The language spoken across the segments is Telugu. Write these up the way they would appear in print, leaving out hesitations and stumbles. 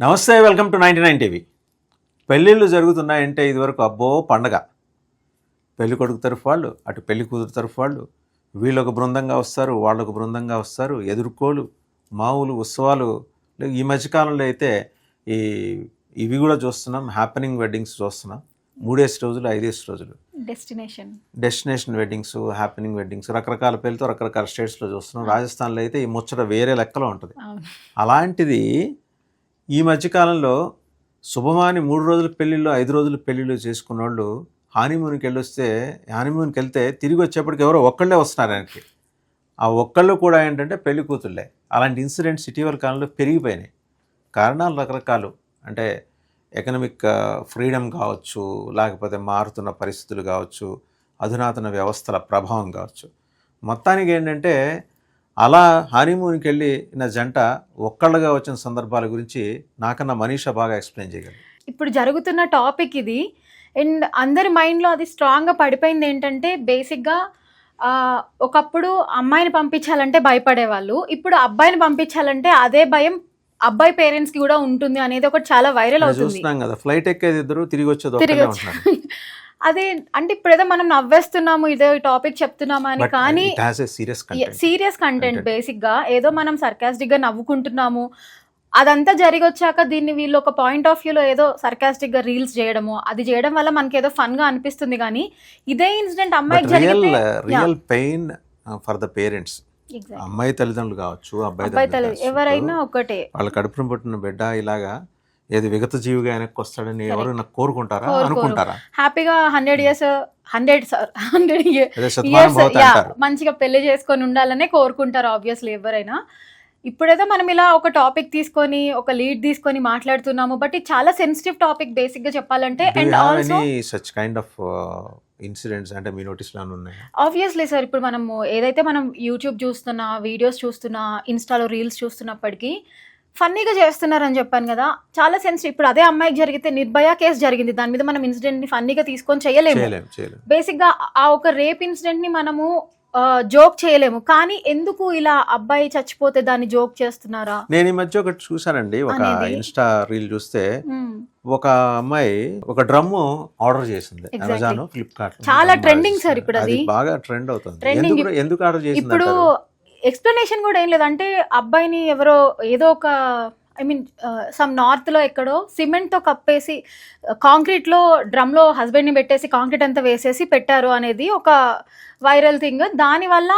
నమస్తే, వెల్కమ్ టు 99 టీవీ. పెళ్ళిళ్ళు జరుగుతున్నాయంటే ఇదివరకు అబ్బో పండగ. పెళ్లి కొడుకు తరఫు వాళ్ళు, అటు పెళ్లి కూతురు తరఫు వాళ్ళు, వీళ్ళొక బృందంగా వస్తారు, వాళ్ళొక బృందంగా వస్తారు, ఎదుర్కోలు, మామూలు ఉత్సవాలు. ఈ మధ్యకాలంలో అయితే ఇవి కూడా చూస్తున్నాం, హ్యాపెనింగ్ వెడ్డింగ్స్ చూస్తున్నాం. 3 రోజులు 5 రోజులు డెస్టినేషన్ వెడ్డింగ్స్, హ్యాపెనింగ్ వెడ్డింగ్స్, రకరకాల పేర్లతో రకరకాల స్టేట్స్లో చూస్తున్నాం. రాజస్థాన్లో అయితే ఈ ముచ్చట వేరే లెక్కలో ఉంటుంది. అలాంటిది ఈ మధ్యకాలంలో శుభమాని 3 రోజుల పెళ్ళిళ్ళు 5 రోజుల పెళ్ళిళ్ళు చేసుకున్న వాళ్ళు హానీమూన్కి వెళ్తే తిరిగి వచ్చేప్పటికి ఎవరో ఒక్కళ్ళే వస్తున్నారు ఆయనకి. ఆ ఒక్కళ్ళు కూడా ఏంటంటే పెళ్లి కూతుళ్ళే. అలాంటి ఇన్సిడెంట్స్ ఇటీవల కాలంలో పెరిగిపోయినాయి. కారణాలు రకరకాలు, అంటే ఎకనామిక్ ఫ్రీడమ్ కావచ్చు, లేకపోతే మారుతున్న పరిస్థితులు కావచ్చు, అధునాతన వ్యవస్థల ప్రభావం కావచ్చు. మొత్తానికి ఏంటంటే అలా హనీమూన్కి వెళ్ళిన జంట ఒక్కళ్ళగా వచ్చిన సందర్భాల గురించి నాకన్నా మనీషా బాగా ఎక్స్ప్లెయిన్ చేయగలరు. ఇప్పుడు జరుగుతున్న టాపిక్ ఇది. అండ్ అందరి మైండ్లో అది స్ట్రాంగ్గా పడిపోయింది. ఏంటంటే బేసిక్గా ఒకప్పుడు అమ్మాయిని పంపించాలంటే భయపడేవాళ్ళు, ఇప్పుడు అబ్బాయిని పంపించాలంటే అదే భయం అబ్బాయి పేరెంట్స్కి కూడా ఉంటుంది అనేది ఒకటి చాలా వైరల్ అవుతుంది. చూస్తున్నాం కదా, ఫ్లైట్ ఎక్కేది ఇద్దరు, తిరిగి వచ్చేది. అదే అంటే ఇప్పుడేదో మనం నవ్వేస్తున్నాము, ఇదే టాపిక్ చెప్తున్నాము అని, కానీ సీరియస్ కంటెంట్. బేసిక్ గా ఏదో మనం సర్కాస్టిక్ గా నవ్వుకుంటున్నాము, అదంతా జరిగి వచ్చాక దీన్ని వీళ్ళు ఒక పాయింట్ ఆఫ్ వ్యూలో ఏదో సర్కాస్టిక్ గా రీల్స్ చేయడము, అది చేయడం వల్ల మనకి ఏదో ఫన్ గా అనిపిస్తుంది. కానీ ఇదే ఇన్సిడెంట్ అమ్మాయికి జరిగితే real pain for the parents. అమ్మాయి తల్లిదండ్రులు కావచ్చు, అబ్బాయి తల్లిదండ్రులు ఎవరైనా ఒకటే. వాళ్ళ కడుపున పుట్టిన బిడ్డ ఇలాగా ఏది విగత జీవిగా వెనక్కి వస్తాడని ఎవరైనా కోరుకుంటారా, అనుకుంటారా? హ్యాపీగా 100 years మంచిగా పెళ్లి చేసుకొని ఉండాలనే కోరుకుంటారు ఆబ్వియస్లీ ఎవరైనా. ఇప్పుడేదో మనం ఇలా ఒక టాపిక్ తీసుకొని ఒక లీడ్ తీసుకొని మాట్లాడుతున్నాము, బట్ ఇది చాలా సెన్సిటివ్ టాపిక్ బేసిక్ గా చెప్పాలంటే. And also such kind of incidents అంటే మీ నోటీస్ లో ఉన్నాయి? ఆబ్వియస్లీ సార్, ఇప్పుడు మనము ఏదైతే మనం యూట్యూబ్ చూస్తున్నా, వీడియోస్ చూస్తున్నా, ఇన్స్టాలో రీల్స్ చూస్తున్నప్పటికీ ఫన్నీగా చేస్తున్నారని చెప్పాను కదా, చాలా సెన్సిటివ్. ఇప్పుడు అదే అమ్మాయికి జరిగితే నిర్భయ కేసు జరిగింది, దాని మీద మనం ఇన్సిడెంట్ ని ఫన్నీగా తీసుకొని చేయలేము. బేసిక్ గా ఆ ఒక రేప్ ఇన్సిడెంట్ ని మనము జోక్ చేయలేము, కానీ ఎందుకు ఇలా అబ్బాయి చచ్చిపోతే దాన్ని జోక్ చేస్తున్నారా? నేను ఈ మధ్య ఒకటి చూసానండి, ఒక ఇన్స్టా రీల్ చూస్తే ఒక అమ్మాయి ఒక డ్రమ్ ఆర్డర్ చేసింది అమెజాన్, ఫ్లిప్కార్ట్. చాలా ట్రెండింగ్ సార్ ఇప్పుడు, అది బాగా ట్రెండ్ అవుతుంది. ఎందుకు ఆర్డర్ చేసింది? ఇప్పుడు ఎక్స్ప్లెనేషన్ కూడా ఏం లేదు. అంటే అబ్బాయిని ఎవరో ఏదో ఒక సమ్ నార్త్ లో ఎక్కడో సిమెంట్ తో కప్పేసి కాంక్రీట్ లో డ్రమ్ లో హస్బెండ్ ని పెట్టేసి కాంక్రీట్ అంతా వేసేసి పెట్టారు అనేది ఒక వైరల్ థింగ్. దానివల్ల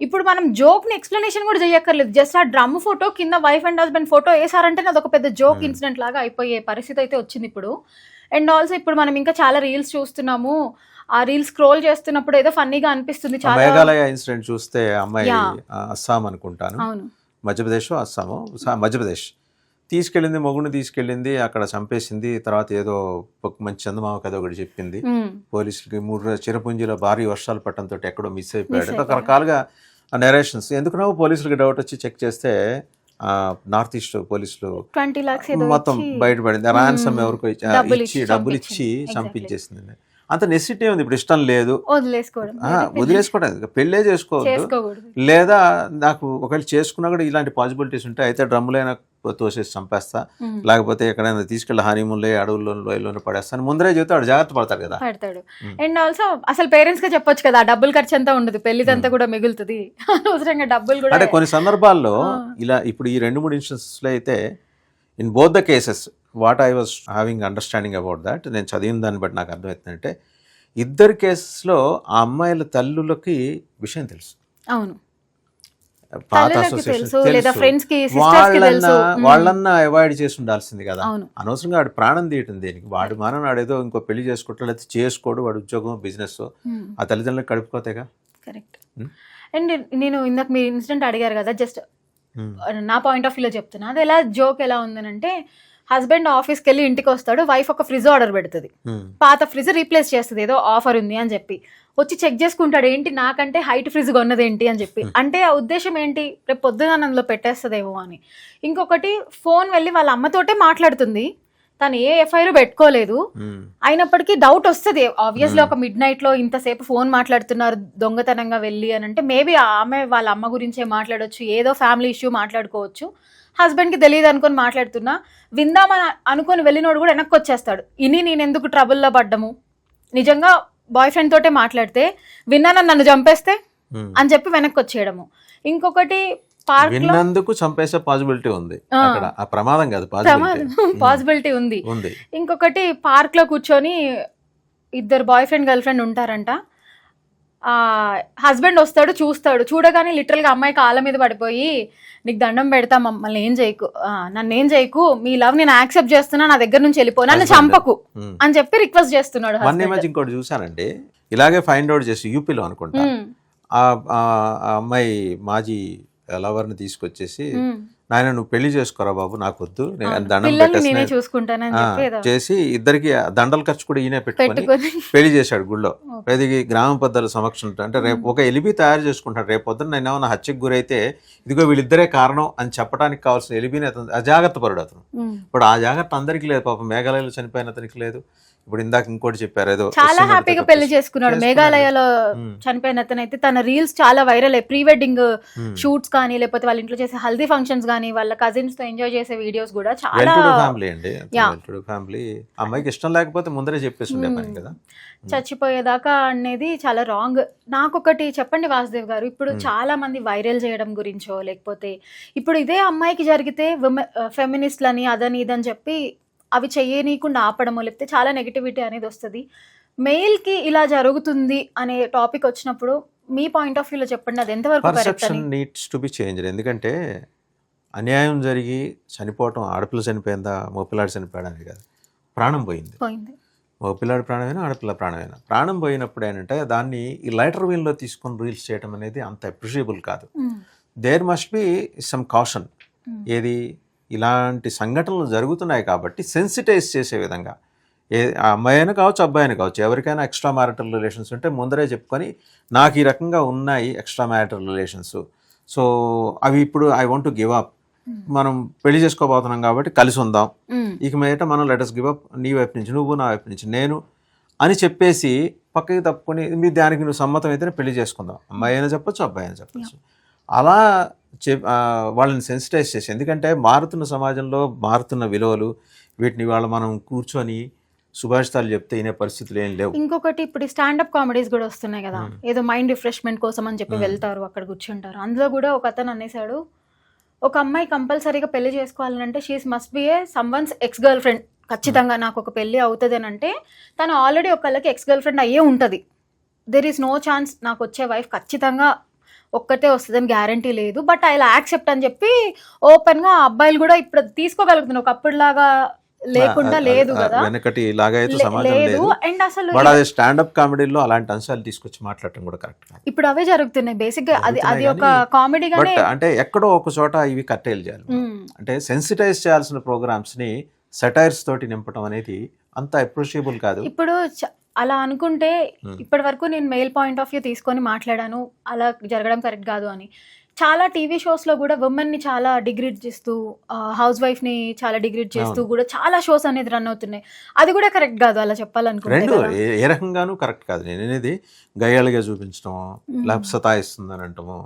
ఇప్పుడు మనం జోక్ ని ఎక్స్ప్లెనేషన్ కూడా చేయక్కర్లేదు, జస్ట్ ఆ డ్రమ్ ఫోటో కింద వైఫ్ అండ్ హస్బెండ్ ఫోటో వేసారంటే అది ఒక పెద్ద జోక్ ఇన్సిడెంట్ లాగా అయిపోయే పరిస్థితి అయితే వచ్చింది ఇప్పుడు. అండ్ ఆల్సో ఇప్పుడు మనం ఇంకా చాలా రీల్స్ చూస్తున్నాము, ఆ రీల్స్ స్క్రోల్ చేస్తున్నప్పుడు ఏదో ఫన్నీగా అనిపిస్తుంది. చాలా మేఘాలయ ఇన్సిడెంట్ చూస్తే అమ్మాయి అస్సాం అనుకుంటాను, మధ్యప్రదేశ్ అస్సాము, మధ్యప్రదేశ్ తీసుకెళ్ళింది, మొగుడిని తీసుకెళ్ళింది, అక్కడ చంపేసింది. తర్వాత ఏదో మంచి చందమామ కథ ఒకటి చెప్పింది పోలీసులకి. 3 చిరపుంజిలో భారీ వర్షాలు పట్టడంతో ఎక్కడో మిస్ అయిపోయాడు. రకరకాలుగా నెరేషన్స్. ఎందుకున్నావు పోలీసులకి డౌట్ వచ్చి చెక్ చేస్తే నార్త్ ఈస్ట్ పోలీసులు 20 lakhs మొత్తం బయటపడింది. రాన్సమ్ ఎవరికో ఇచ్చి డబ్బులు ఇచ్చి చంపించేసింది. అంత నెసిటీ ఉంది. ఇప్పుడు ఇష్టం లేదు, వదిలేసుకోవడం, పెళ్ళే చేసుకోవద్దు. లేదా నాకు ఒకవేళ చేసుకున్నా కూడా ఇలాంటి పాసిబిలిటీస్ ఉంటాయి, అయితే డ్రమ్ములైనా తోసేసి చంపేస్తా, లేకపోతే ఎక్కడైనా తీసుకెళ్ళి హనీమూన్లో అడవుల్లో లోయలోనే పడేస్తాను ముందరే చెబితే వాడు జాగ్రత్త పడతాడు కదా. అండ్ ఆల్సో అసలు పేరెంట్స్ గా చెప్పొచ్చు కదా, డబ్బులు ఖర్చు అంతా ఉండదు, పెళ్లిదంతా కూడా మిగులుతుంది, అనవసరంగా డబ్బులు కూడా. అంటే కొన్ని సందర్భాల్లో ఇలా ఇప్పుడు ఈ 2-3 ఇన్స్టెన్సెస్ లో అయితే in both the cases what I was having understanding about that, నేను చదివిన దాన్ని బట్టి నాకు అర్థమవుతుందంటే ఇద్దరు కేసెస్లో ఆ అమ్మాయిల తల్లులకి విషయం తెలుసు. అవును, పాత వాళ్ళన్నా అవాయిడ్ చేసి ఉండాల్సింది కదా. అనవసరంగా వాడు ప్రాణం తీయటం దేనికి? వాడు మానవ వాడేదో ఇంకో పెళ్లి చేసుకుంటాడు, లేకపోతే చేసుకోడు, వాడు ఉద్యోగం బిజినెస్, ఆ తల్లిదండ్రులకు కడుపుకోతేగా. కరెక్ట్. అండ్ నేను ఇందాక మీరు ఇన్సిడెంట్ అడిగారు కదా, జస్ట్ నా పాయింట్ ఆఫ్ వ్యూలో చెప్తున్నా. అది ఎలా జోక్ ఎలా ఉందనంటే, హస్బెండ్ ఆఫీస్కి వెళ్ళి ఇంటికి వస్తాడు, వైఫ్ ఒక ఫ్రిడ్జ్ ఆర్డర్ పెడుతుంది, పాత ఫ్రిడ్జ్ రీప్లేస్ చేస్తుంది, ఏదో ఆఫర్ ఉంది అని చెప్పి. వచ్చి చెక్ చేసుకుంటాడు, ఏంటి నాకంటే హైట్ ఫ్రిడ్జ్ కొన్నది ఏంటి అని చెప్పి. అంటే ఆ ఉద్దేశం ఏంటి, రేపు పొద్దున అందులో పెట్టేస్తుందేమో అని. ఇంకొకటి, ఫోన్ వెళ్ళి వాళ్ళ అమ్మతోటే మాట్లాడుతుంది, తను ఏ ఎఫ్ఐఆర్ పెట్టుకోలేదు, అయినప్పటికీ డౌట్ వస్తుంది ఆబ్వియస్లీ. ఒక మిడ్ నైట్ లో ఇంతసేపు ఫోన్ మాట్లాడుతున్నారు దొంగతనంగా వెళ్ళి అని అంటే, మేబీ ఆమె వాళ్ళ అమ్మ గురించే మాట్లాడొచ్చు, ఏదో ఫ్యామిలీ ఇష్యూ మాట్లాడుకోవచ్చు. హస్బెండ్కి తెలియదు అనుకొని మాట్లాడుతున్నా, విందామని అనుకొని వెళ్ళినోడు కూడా వెనక్కి వచ్చేస్తాడు. నేను ఎందుకు ట్రబుల్లో పడ్డము, నిజంగా బాయ్ ఫ్రెండ్ తోటే మాట్లాడితే విన్నానని నన్ను చంపేస్తే అని చెప్పి వెనక్కి వచ్చేయడము. ఇంకొకటి పార్క్ లో విన్నందుకు చంపేసే పాసిబిలిటీ ఉంది అక్కడ, ఆ ప్రమాదం కాదు పాసిబిలిటీ ఉంది. ఇంకొకటి పార్క్ లో కూర్చొని ఇద్దరు బాయ్ ఫ్రెండ్ గర్ల్ ఫ్రెండ్ ఉంటారంట, హస్బెండ్ వస్తాడు చూస్తాడు, చూడగానే లిటరల్ గా అమ్మాయి కాళ్ళ మీద పడిపోయి నీకు దండం పెడతా మమ్మల్ని ఏం చేయకు, నన్ను ఏం చేయకు, మీ లవ్ నేను యాక్సెప్ట్ చేస్తున్నా, నా దగ్గర నుంచి వెళ్ళిపో, నన్ను చంపకు అని చెప్పి రిక్వెస్ట్ చేస్తున్నాడు. ఇంకోటి చూసానండి ఇలాగే ఫైండ్ అవుట్ చేసి యూపీలో అనుకుంటా, ఆ అమ్మాయి మాజీ లవర్ని తీసుకొచ్చేసి నాయన నువ్వు పెళ్లి చేసుకోరా బాబు, నాకు వద్దు, నేను దండం పెట్టేసి చేసి ఇద్దరికి దండల ఖర్చు కూడా ఈయన పెట్టుకొని పెళ్లి చేశాడు గుళ్ళో. ఇది గ్రామ పెద్దల సమక్షం. అంటే రేపు ఒక ఎలిబి తయారు చేసుకుంటాడు, రేపు పొద్దున నేను ఏమన్నా హత్యకు గురైతే ఇదిగో వీళ్ళిద్దరే కారణం అని చెప్పడానికి కావాల్సిన ఎలిబిని అతను అజాగ్రత్త పరుడు అతను. ఇప్పుడు ఆ జాగ్రత్త అందరికీ లేదు, పాపం మేఘాలయలో చనిపోయిన అతనికి లేదు. ఇప్పుడు ఇందాక ఇంకోటి చెప్పారు, ఏదో చాలా హ్యాపీగా పెళ్లి చేసుకున్నాడు మేఘాలయలో చనిపోయిన అతను. అయితే తన రీల్స్ చాలా వైరల్ అయ్యి, ప్రీ వెడ్డింగ్ షూట్స్ కానీ లేకపోతే వాళ్ళ ఇంట్లో చేసే హల్దీ ఫంక్షన్స్ కానీ వాళ్ళ కజిన్స్ తో ఎంజాయ్ చేసే వీడియోస్ కూడా చాలా ఫ్యామిలీ అండి, ఫ్యామిలీ. అమ్మాయికి ఇష్టం లేకపోతే ముందరే చెప్పేసి ఉండే పని కదా, చచ్చిపోయేదాకా అనేది చాలా రాంగ్. నాకొకటి చెప్పండి వాసుదేవ్ గారు, ఇప్పుడు చాలా మంది వైరల్ చేయడం గురించో లేకపోతే ఇప్పుడు ఇదే అమ్మాయికి జరిగితే ఫెమినిస్ట్లని అదని ఇదని చెప్పి అవి చెయ్యనీయకుండా ఆపడమో లేకపోతే చాలా నెగిటివిటీ అనేది వస్తుంది. మెయిల్కి ఇలా జరుగుతుంది అనే టాపిక్ వచ్చినప్పుడు మీ పాయింట్ ఆఫ్ వ్యూలో చెప్పండి, అది ఎంతవరకు perception needs to be change. ఎందుకంటే అన్యాయం జరిగి చనిపోవటం, ఆడపిల్ల చనిపోయిందా మగపిల్లాడు చనిపోయాడని కాదు, ప్రాణం పోయింది. మగపిల్లాడి ప్రాణమైనా ఆడపిల్ల ప్రాణమైనా ప్రాణం పోయినప్పుడు ఏంటంటే దాన్ని ఈ లైటర్ వీల్లో తీసుకొని రీల్స్ చేయడం అనేది అంత అప్రిషియబుల్ కాదు. There must be some caution. ఏది ఇలాంటి సంఘటనలు జరుగుతున్నాయి కాబట్టి సెన్సిటైజ్ చేసే విధంగా, ఆ అమ్మాయి అయినా కావచ్చు అబ్బాయి అయినా కావచ్చు, ఎవరికైనా ఎక్స్ట్రా మ్యారిటల్ రిలేషన్స్ ఉంటే ముందరే చెప్పుకొని నాకు ఈ రకంగా ఉన్నాయి ఎక్స్ట్రా మ్యారిటల్ రిలేషన్స్, సో అవి ఇప్పుడు I want to give up, మనం పెళ్లి చేసుకోబోతున్నాం కాబట్టి కలిసి ఉందాం, ఇక మీదట మనం లెటస్ గివ్ అప్, నీ వైపు నుంచి నువ్వు, నా వైపు నుంచి నేను అని చెప్పేసి పక్కకి తప్పుకొని మీ దానికి నువ్వు సమ్మతం అయితేనే పెళ్లి చేసుకుందాం, అమ్మాయి అయినా చెప్పొచ్చు అబ్బాయి అయినా చెప్పొచ్చు, అలా వాళ్ళని సెన్సిటైజ్ చేసి. ఎందుకంటే మారుతున్న సమాజంలో మారుతున్న విలువలు, వీటిని వాళ్ళ మనం కూర్చొని సుభాషితాలు చెప్తే వినే పరిస్థితులు ఏం లేవు. ఇంకొకటి ఇప్పుడు స్టాండప్ కామెడీస్ కూడా వస్తున్నాయి కదా, ఏదో మైండ్ రిఫ్రెష్మెంట్ కోసం అని చెప్పి వెళ్తారు, అక్కడ కూర్చుంటారు. అందులో కూడా ఒక అతను అనేసాడు, ఒక అమ్మాయి కంపల్సరీగా పెళ్లి చేసుకోవాలంటే she's must be A someone's ex girl friend. ఖచ్చితంగా నాకు ఒక పెళ్లి అవుతుంది అని అంటే తను ఆల్రెడీ ఒకళ్ళకి ఎక్స్ గర్ల్ ఫ్రెండ్ అయ్యే ఉంటుంది. దెర్ ఈస్ నో ఛాన్స్ నాకు వచ్చే వైఫ్ ఖచ్చితంగా ఒక్కటే వస్తుందని గ్యారంటీ లేదు, బట్ ఐ యాక్సెప్ట్ అని చెప్పి ఓపెన్ గా అబ్బాయిలు కూడా ఇప్పుడు తీసుకోగలుగుతున్నారు, ఒకప్పుడులాగా లేకుండా లేదు కదా, వెనకటి లాగా అయితే సమాజం లేదు. అండ్ అసలు స్టాండప్ కామెడీలో అలాంటి అంశాలు తీసుకొచ్చి మాట్లాడటం కూడా కరెక్ట్ కాదు. ఇప్పుడు అవే జరుగుతున్నాయి బేసిక్ గా, అది ఒక కామెడీగానే. అంటే ఎక్కడో ఒక చోట ఇవి కట్టేలు చేయాలి. అంటే సెన్సిటైజ్ చేయాల్సిన ప్రోగ్రామ్స్ ని సెటైర్స్ తోటి నింపడం అనేది అంత అప్రిషియబుల్ కాదు. ఇప్పుడు అలా అనుకుంటే ఇప్పటి వరకు నేను మెయిల్ పాయింట్ ఆఫ్ వ్యూ తీసుకొని మాట్లాడాను, అలా జరగడం కరెక్ట్ కాదు అని. చాలా టీవీ షోస్ లో కూడా ఉమెన్ ని చాలా డిగ్రేడ్ చేస్తూ, హౌస్ వైఫ్ ని చాలా డిగ్రేడ్ చేస్తూ కూడా చాలా షోస్ అనేది రన్ అవుతున్నాయి. అది కూడా కరెక్ట్ కాదు అలా చెప్పాలనుకుంటే. ఏ రకంగానూ కరెక్ట్ కాదు. నేను అనేది గయ్యాళిగా చూపించడమో లేకపోతే సతాయిస్తుందని అంటామో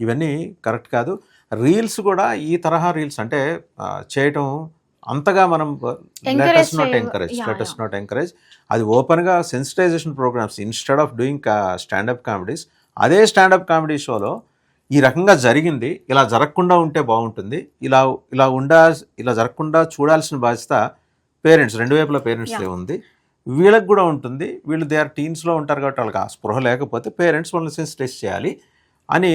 ఇవన్నీ కరెక్ట్ కాదు. రీల్స్ కూడా ఈ తరహా రీల్స్ అంటే చేయటం అంతగా మనం లెటస్ నాట్ ఎంకరేజ్. అది ఓపెన్గా sensitization programs instead of doing standup comedies, అదే స్టాండప్ కామెడీ షోలో ఈ రకంగా జరిగింది, ఇలా జరగకుండా ఉంటే బాగుంటుంది, ఇలా జరగకుండా చూడాల్సిన బాధ్యత పేరెంట్స్, రెండు వైపుల పేరెంట్స్దే ఉంది, వీళ్ళకి కూడా ఉంటుంది. వీళ్ళు దే ఆర్ టీన్స్లో ఉంటారు కాబట్టి వాళ్ళకి ఆ స్పృహ లేకపోతే పేరెంట్స్ వాళ్ళని సెన్సిటైజ్ చేయాలి అని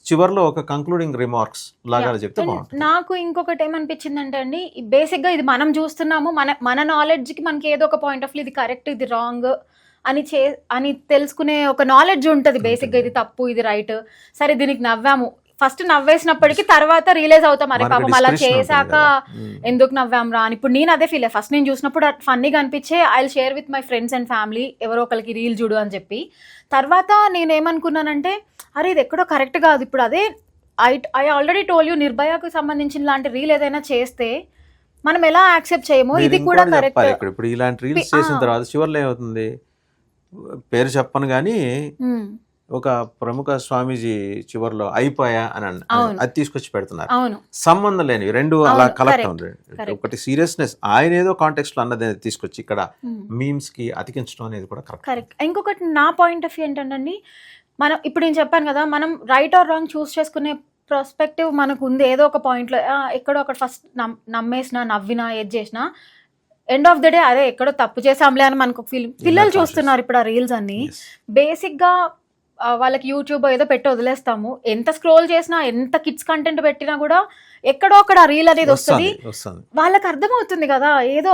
చివరిలో ఒక కంక్లూడింగ్ రిమార్క్స్ లాగా చెప్తే బాగుంటుంది. నాకు ఇంకొకటి ఏమనిపించిందంటే అండి, బేసిక్గా ఇది మనం చూస్తున్నాము, మన నాలెడ్జ్కి మనకి ఏదో ఒక పాయింట్ ఆఫ్ వ్యూ ఇది కరెక్ట్ ఇది రాంగ్ అని తెలుసుకునే ఒక నాలెడ్జ్ ఉంటుంది బేసిక్గా, ఇది తప్పు ఇది రైట్. సరే దీనికి నవ్వాము, ఫస్ట్ నవ్వేసినప్పటికీ తర్వాత రియలైజ్ అవుతాం అరే పాపం అలా చేశాక ఎందుకు నవ్వాం రా అని. ఇప్పుడు నేను అదే ఫీల్ అయ్యా, ఫస్ట్ నేను చూసినప్పుడు ఫన్నీగా అనిపించే I will share with my friends and family, ఎవరో ఒకరికి రీల్ చూడు అని చెప్పి. తర్వాత నేనేమనుకున్నానంటే అరే ఇది ఎక్కడో కరెక్ట్ కాదు. ఇప్పుడు అదే ఐ ఆల్రెడీ టోల్ యూ, నిర్భయకు సంబంధించిన లాంటి రీల్ ఏదైనా చేస్తే మనం ఎలా యాక్సెప్ట్ చేయమో ఇది కూడా కరెక్ట్. ఇప్పుడు ఇలాంటి రీల్స్ చేసిన తర్వాత చివర్లో ఏమవుతుంది, పేరు చెప్పను కానీ ఒక ప్రముఖ స్వామీజీ చివరిలో అయిపోయా అని అవును. అది తీసుకొచ్చి పెడుతున్నారు. అవును సంబంధం లేని రెండు అలా అవును, కలెక్ట్ correct, ఉంది. correct. ఒకటి సీరియస్నెస్ ఆయన ఏదో కాంటెక్స్ట్ లో అన్నది తీసుకొచ్చి ఇక్కడ Hmm. మీమ్స్ కి అతికించడం అనేది కూడా కరెక్ట్. కరెక్ట్. ఇంకొకటి నా పాయింట్ ఆఫ్ వ్యూ ఏంటంటే మనం ఇప్పుడు నేను చెప్పాను కదా, మనం రైట్ ఆర్ రాంగ్ చూస్ చేసుకునే పర్స్పెక్టివ్ మనకు ఉంది. ఏదో ఒక పాయింట్లో ఎక్కడో ఒకటి ఫస్ట్ నమ్మేసినా నవ్వినా ఏది చేసినా ఎండ్ ఆఫ్ ద డే అదే ఎక్కడో తప్పు చేసాంలే అని మనకు ఫీలింగ్. పిల్లలు చూస్తున్నారు ఇప్పుడు ఆ రీల్స్ అన్ని. బేసిక్గా వాళ్ళకి యూట్యూబ్ ఏదో పెట్టి వదిలేస్తాము. ఎంత స్క్రోల్ చేసినా ఎంత కిడ్స్ కంటెంట్ పెట్టినా కూడా ఎక్కడో అక్కడ ఆ రీల్ అనేది వస్తుంది. వాళ్ళకి అర్థమవుతుంది కదా ఏదో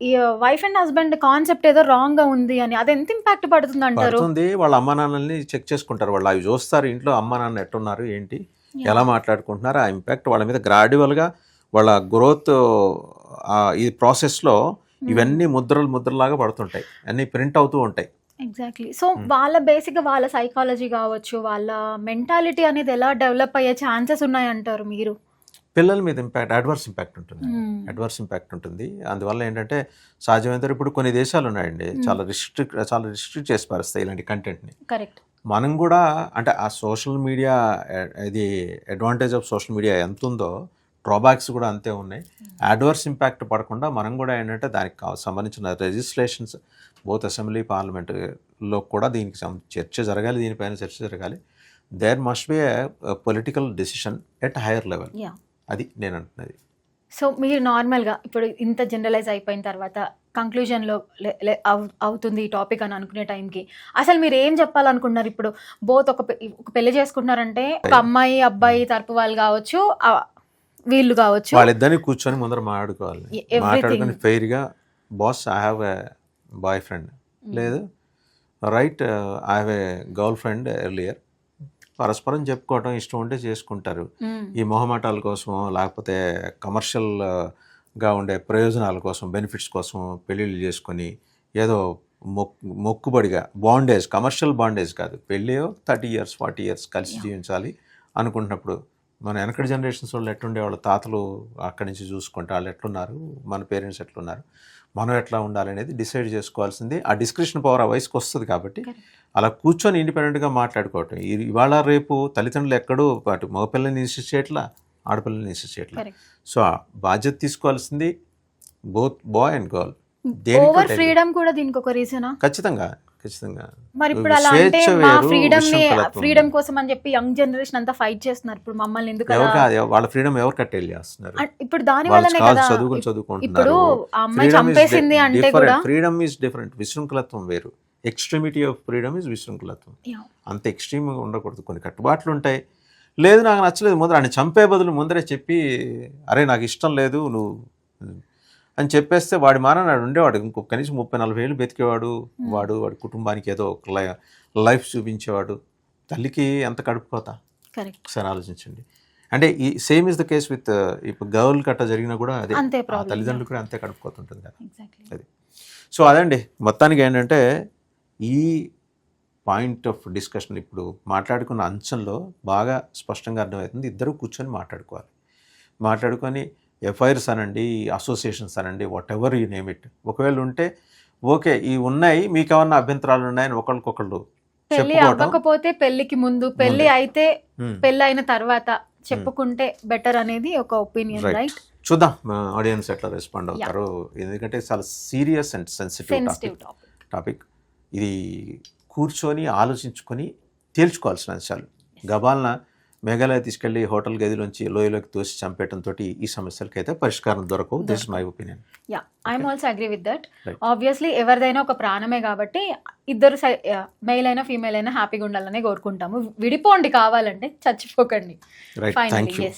ఈ వైఫ్ అండ్ హస్బెండ్ కాన్సెప్ట్ ఏదో రాంగ్ గా ఉంది అని. అది ఎంత ఇంపాక్ట్ పడుతుంది అంటారు? పడుతుంది. వాళ్ళ అమ్మా నాన్నల్ని చెక్ చేసుకుంటారు. వాళ్ళు అవి చూస్తారు, ఇంట్లో అమ్మా నాన్న ఎట్టున్నారు ఏంటి, ఎలా మాట్లాడుకుంటున్నారు. ఆ ఇంపాక్ట్ వాళ్ళ మీద గ్రాడ్యువల్గా వాళ్ళ గ్రోత్ ఈ ప్రాసెస్లో ఇవన్నీ ముద్రలాగా పడుతుంటాయి, అన్నీ ప్రింట్ అవుతూ ఉంటాయి. ఎగ్జాక్ట్లీ. సో వాళ్ళ బేసిక్గా వాళ్ళ సైకాలజీ కావచ్చు, వాళ్ళ మెంటాలిటీ అనేది ఎలా డెవలప్ అయ్యే ఛాన్సెస్ ఉన్నాయంటారు మీరు? పిల్లల మీద అడ్వర్స్ ఇంపాక్ట్ ఉంటుంది. అందువల్ల ఏంటంటే సహజమైన ఇప్పుడు కొన్ని దేశాలు ఉన్నాయండి, చాలా రిస్ట్రిక్ట్ చేసి పారేస్తాయి ఇలాంటి కంటెంట్ని. కరెక్ట్. మనం కూడా అంటే ఆ సోషల్ మీడియా ఇది అడ్వాంటేజ్ ఆఫ్ సోషల్ మీడియా ఎంత ఉందో డ్రాబ్యాక్స్ కూడా అంతే ఉన్నాయి. అడ్వర్స్ ఇంపాక్ట్ పడకుండా మనం కూడా ఏంటంటే దానికి సంబంధించిన లెజిస్లేషన్స్ బోత్ అసెంబ్లీ పార్లమెంట్లో కూడా దీనికి చర్చ జరగాలి, దీనిపైన చర్చ జరగాలి. There must be political decision at higher level. అది నేను అంటున్నది. సో మీరు నార్మల్గా ఇప్పుడు ఇంత జనరలైజ్ అయిపోయిన తర్వాత కంక్లూజన్లో అవుతుంది ఈ టాపిక్ అని అనుకునే టైంకి అసలు మీరు ఏం చెప్పాలనుకుంటున్నారు? ఇప్పుడు బోత్ ఒక పెళ్లి చేసుకుంటున్నారంటే ఒక అమ్మాయి అబ్బాయి తరపు వాళ్ళు కావచ్చు, వీళ్ళు కావచ్చు, వాళ్ళిద్దరిని కూర్చొని ముందర మాట్లాడుకొని ఫెయిర్గా, boss I have a boyfriend, లేదు right I have a girlfriend earlier, పరస్పరం చెప్పుకోవటం, ఇష్టం ఉంటే చేసుకుంటారు. ఈ మొహమాటాల కోసమో లేకపోతే కమర్షియల్గా ఉండే ప్రయోజనాల కోసం, బెనిఫిట్స్ కోసం పెళ్ళిళ్ళు చేసుకొని ఏదో మొక్కుబడిగా బాండేజ్, కమర్షియల్ బాండేజ్ కాదు, పెళ్ళి 30 years 40 years కలిసి జీవించాలి అనుకుంటున్నప్పుడు మన వెనకటి జనరేషన్స్ వాళ్ళు ఎట్లుండే, వాళ్ళ తాతలు అక్కడి నుంచి చూసుకుంటే వాళ్ళు ఎట్లున్నారు, మన పేరెంట్స్ ఎట్లున్నారు, మనం ఎట్లా ఉండాలి అనేది డిసైడ్ చేసుకోవాల్సింది. ఆ డిస్క్రిప్షన్ పవర్ ఆ వయసుకి వస్తుంది కాబట్టి అలా కూర్చొని ఇండిపెండెంట్గా మాట్లాడుకోవటం. ఇవాళ రేపు తల్లిదండ్రులు ఎక్కడో అటు మగపిల్లల్ని ఇన్సిస్ట్ చేయట్లా, ఆడపిల్లల్ని ఇన్సిస్ట్ చేయట్లా. సో ఆ బాధ్యత తీసుకోవాల్సింది both boy and girl. Over freedom కూడా దీనికి ఒక రీజనా? ఖచ్చితంగా. మరి ఇప్పుడు అలా అంటే మా ఫ్రీడమ్ కోసం అని చెప్పి యంగ్ జనరేషన్ అంతా ఫైట్ చేస్తున్నారు. ఇప్పుడు మమ్మల్ని ఎందుకు వాళ్ళ ఫ్రీడమ్ ఎవరు కట్టేళ్ళు చేస్తున్నారు? ఇప్పుడు దాని వల్లనే కదా ఇప్పుడు ఆ అమ్మాయి చంపేసింది అంటే కూడా ఫ్రీడమ్ ఈజ్ డిఫరెంట్. విశృంఖలత్వం వేరు. ఎక్స్ట్రీమిటీ ఆఫ్ ఫ్రీడమ్ ఈజ్ విశృంఖలత్వం. అంత ఎక్స్ట్రీమ్గా ఉండకూడదు. కొన్ని కట్టుబాట్లు ఉంటాయి. లేదు నాకు నచ్చలేదు ముందర ఆయన చంపే బదులు ముందరే చెప్పి అరే నాకు ఇష్టం లేదు నువ్వు అని చెప్పేస్తే వాడి మానన్నాడు ఉండేవాడు. ఇంకొక కనీసం 30-40 ఏళ్ళు బతికేవాడు. వాడి కుటుంబానికి ఏదో ఒక లైఫ్ చూపించేవాడు. తల్లికి ఎంత కడుపుకోతా ఒకసారి ఆలోచించండి. అంటే ఈ same is the case with ఇప్పుడు గర్ల్ కట్ట జరిగినా కూడా అదే, తల్లిదండ్రులు కూడా అంతే కడుపుకోతుంటుంది కదా. అది సో అదండి మొత్తానికి ఏంటంటే ఈ పాయింట్ ఆఫ్ డిస్కషన్ ఇప్పుడు మాట్లాడుకున్న అంశంలో బాగా స్పష్టంగా అర్థమవుతుంది. ఇద్దరు కూర్చొని మాట్లాడుకొని ఎఫ్ఐఆర్స్ అనండి, అసోసియేషన్స్ అనండి, what ever you name it, ఒకవేళ ఉంటే ఓకే ఈ ఉన్నాయి, మీకు ఏమన్నా అభ్యంతరాలు ఉన్నాయని ఒకళ్ళకొకళ్ళు పెళ్లి అవ్వకపోతే పెళ్లికి ముందు, పెళ్లి అయితే పెళ్లి అయిన తర్వాత చెప్పుకుంటే బెటర్ అనేది ఒక ఒపీనియన్. రైట్, చూద్దాం ఆడియన్స్ ఎట్లా రెస్పాండ్ అవుతారో. ఎందుకంటే చాలా సీరియస్ అండ్ సెన్సిటివ్ టాపిక్. ఇది కూర్చొని ఆలోచించుకొని తేల్చుకోవాల్సిన అంశాలు. గబాల్న మేఘాలయ తీసుకెళ్లి హోటల్ గదిలోంచి లోయలోకి తోసి చంపేయడంతో ఈ సమస్యలకి అయితే పరిష్కారం దొరకవు. This is my opinion. Yeah, I'm also agree with that. Obviously ఎవరిదైనా ఒక ప్రాణమే కాబట్టి ఇద్దరు మెయిల్ అయినా ఫీమేల్ అయినా హ్యాపీగా ఉండాలని కోరుకుంటాము. విడిపోండి, కావాలంటే చచ్చిపోకండి. Right, thank you.